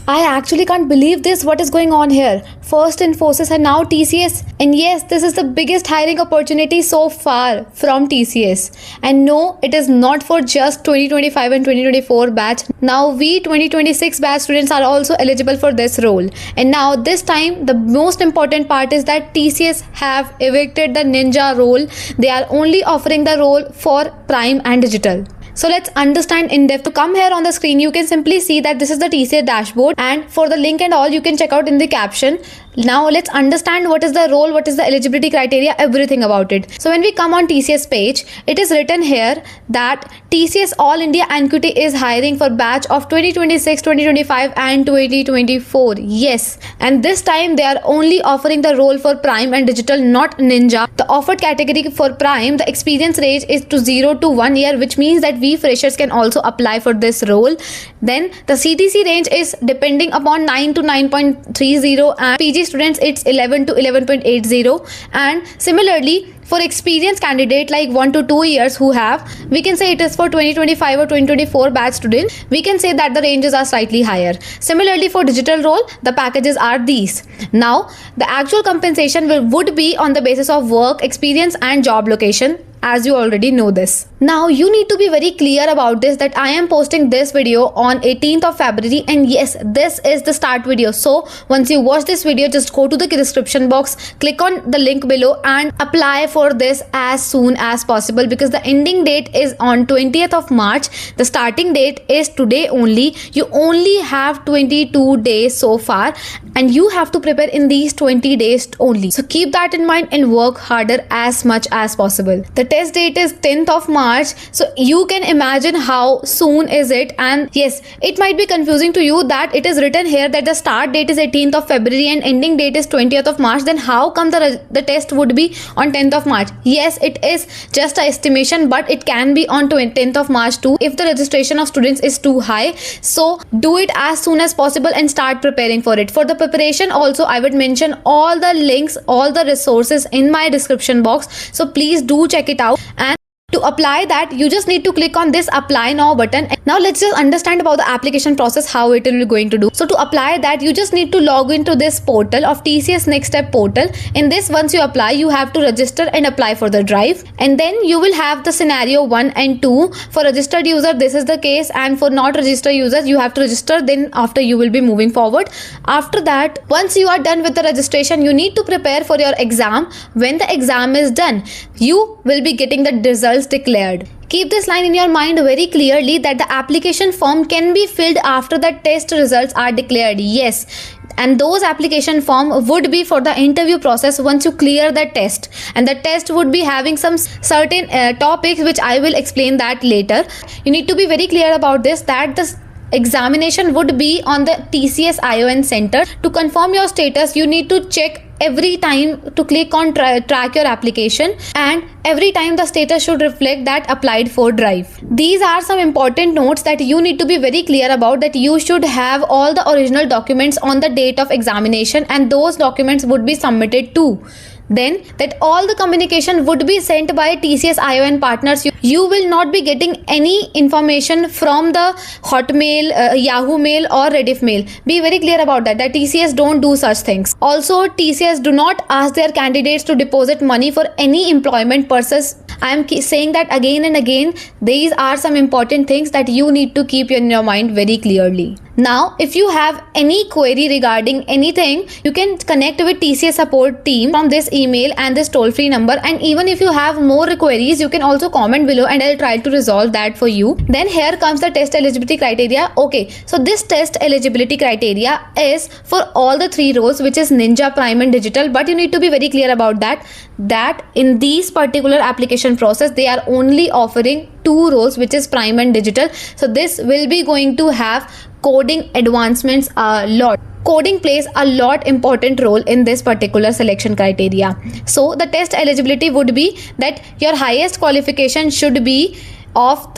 I actually can't believe this. What is going on here? First Infosys and now TCS. And yes, this is the biggest hiring opportunity so far from TCS. And no, it is not for just 2025 and 2024 batch. Now we 2026 batch students are also eligible for this role. And now this time the most important part is that TCS have evicted the Ninja role. They are only offering the role for Prime and Digital. So let's understand in depth. To come here on the screen, you can simply see that this is the TCS dashboard, and for the link and all you can check out in the caption. Now let's understand what is the role, what is the eligibility criteria, everything about it. So when we come on TCS page, it is written here that TCS All India NQT is hiring for batch of 2026, 2025 and 2024. Yes, and this time they are only offering the role for Prime and Digital, not Ninja. The offered category for Prime, the experience range is to 0 to 1 year, which means that we freshers can also apply for this role. Then the CTC range is depending upon 9 to 9.30 and PG students it's 11 to 11.80, and similarly for experienced candidate like 1 to 2 years who have, we can say it is for 2025 or 2024 batch student, we can say that the ranges are slightly higher. Similarly for digital role, the packages are these. Now the actual compensation would be on the basis of work experience and job location, as you already know this. Now you need to be very clear about this, that I am posting this video on 18th of February, and yes, this is the start video. So once you watch this video, just go to the description box, click on the link below and apply for this as soon as possible, because the ending date is on 20th of March. The starting date is today only. You only have 22 days so far and you have to prepare in these 20 days only. So keep that in mind and work harder as much as possible. The test date is 10th of March. So you can imagine how soon is it. And yes, it might be confusing to you that it is written here that the start date is 18th of February and ending date is 20th of March. Then how come the test would be on 10th of March? Yes, it is just an estimation, but it can be on 10th of March too if the registration of students is too high. So do it as soon as possible and start preparing for it. For the preparation also, I would mention all the links, all the resources in my description box. So please do check it out. And to apply that, you just need to click on this apply now button. Now let's just understand about the application process, how it will be going to do. So to apply that, you just need to log into this portal of TCS Next Step portal. In this, once you apply, you have to register and apply for the drive. And then you will have the scenario 1 and 2. For registered user, this is the case, and for not registered users, you have to register. Then after you will be moving forward. After that, once you are done with the registration, you need to prepare for your exam. When the exam is done, you will be getting the results declared. Keep this line in your mind very clearly, that the application form can be filled after the test results are declared. Yes, and those application form would be for the interview process once you clear the test, and the test would be having some certain topics which I will explain that later. You need to be very clear about this, that the examination would be on the TCS ION center. To confirm your status, you need to check every time to click on track your application, and every time the status should reflect that applied for drive. These are some important notes that you need to be very clear about, that you should have all the original documents on the date of examination, and those documents would be submitted too. Then that all the communication would be sent by TCS ION partners. You will not be getting any information from the Hotmail, Yahoo Mail or Rediff Mail. Be very clear about that TCS don't do such things. Also, TCS do not ask their candidates to deposit money for any employment purposes. I am saying that again and again. These are some important things that you need to keep in your mind very clearly. Now, if you have any query regarding anything, you can connect with TCS support team from this email and this toll-free number. And even if you have more queries, you can also comment below and I'll try to resolve that for you. Then here comes the test eligibility criteria. Okay, so this test eligibility criteria is for all the 3 roles, which is Ninja, Prime and Digital. But you need to be very clear about that in these particular application process, they are only offering 2 roles, which is Prime and Digital. So this will be going to have coding advancements a lot. Coding plays a lot important role in this particular selection criteria. So the test eligibility would be that your highest qualification should be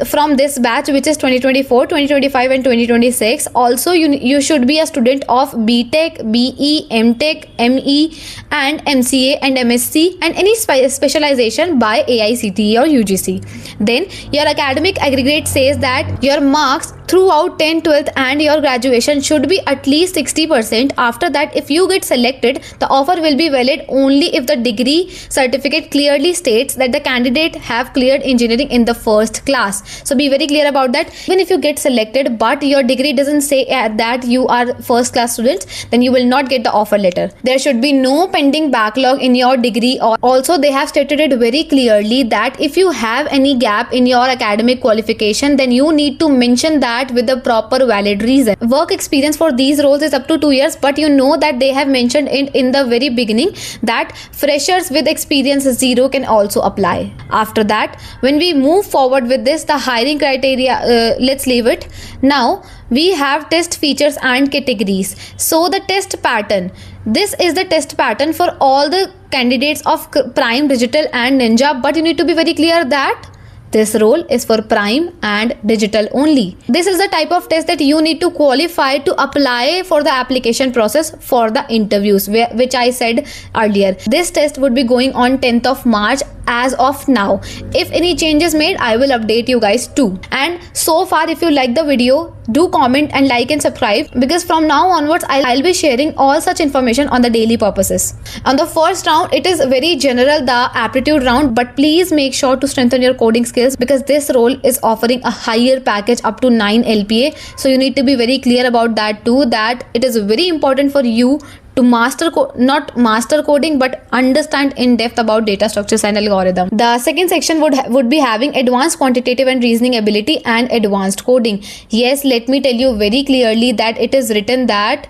from this batch, which is 2024, 2025 and 2026. Also, you should be a student of BTech, BE, MTech, ME and MCA and MSc and any specialization by AICTE or UGC. Then your academic aggregate says that your marks throughout 10th, 12th and your graduation should be at least 60%. After that, if you get selected, the offer will be valid only if the degree certificate clearly states that the candidate have cleared engineering in the first class. So be very clear about that. Even if you get selected but your degree doesn't say that you are first class students, then you will not get the offer letter. There should be no pending backlog in your degree. Or also they have stated it very clearly that if you have any gap in your academic qualification, then you need to mention that with a proper valid reason. Work experience for these roles is up to 2 years, but you know that they have mentioned it in the very beginning that freshers with experience 0 can also apply. After that, when we move forward with this, the hiring criteria, let's leave it. Now we have test features and categories. So the test pattern, this is the test pattern for all the candidates of Prime, Digital and Ninja, but you need to be very clear that this role is for Prime and Digital only. This is the type of test that you need to qualify to apply for the application process for the interviews, which I said earlier. This test would be going on 10th of March as of now. If any changes made, I will update you guys too. And so far, if you like the video, do comment and like and subscribe, because from now onwards I'll be sharing all such information on the daily purposes. On the first round, it is very general, the aptitude round, but please make sure to strengthen your coding skills because this role is offering a higher package up to 9 LPA. So you need to be very clear about that too, that it is very important for you to not master coding but understand in depth about data structures and algorithm. The second section would be having advanced quantitative and reasoning ability and advanced coding. Yes, let me tell you very clearly that it is written that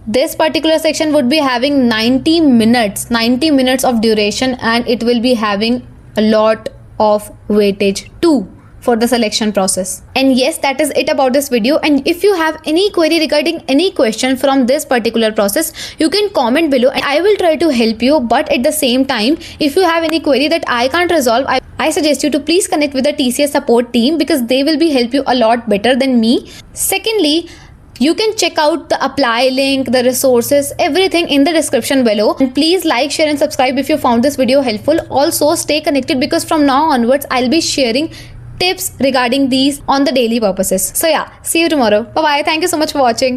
this particular section would be having 90 minutes of duration, and it will be having a lot of weightage too for the selection process. And yes, that is it about this video. And if you have any query regarding any question from this particular process, you can comment below and I will try to help you. But at the same time, if you have any query that I can't resolve, I suggest you to please connect with the TCS support team because they will be help you a lot better than me. Secondly, you can check out the apply link, the resources, everything in the description below. And please like, share and subscribe if you found this video helpful. Also stay connected because from now onwards I'll be sharing tips regarding these on the daily purposes. So yeah, see you tomorrow. Bye bye. Thank you so much for watching.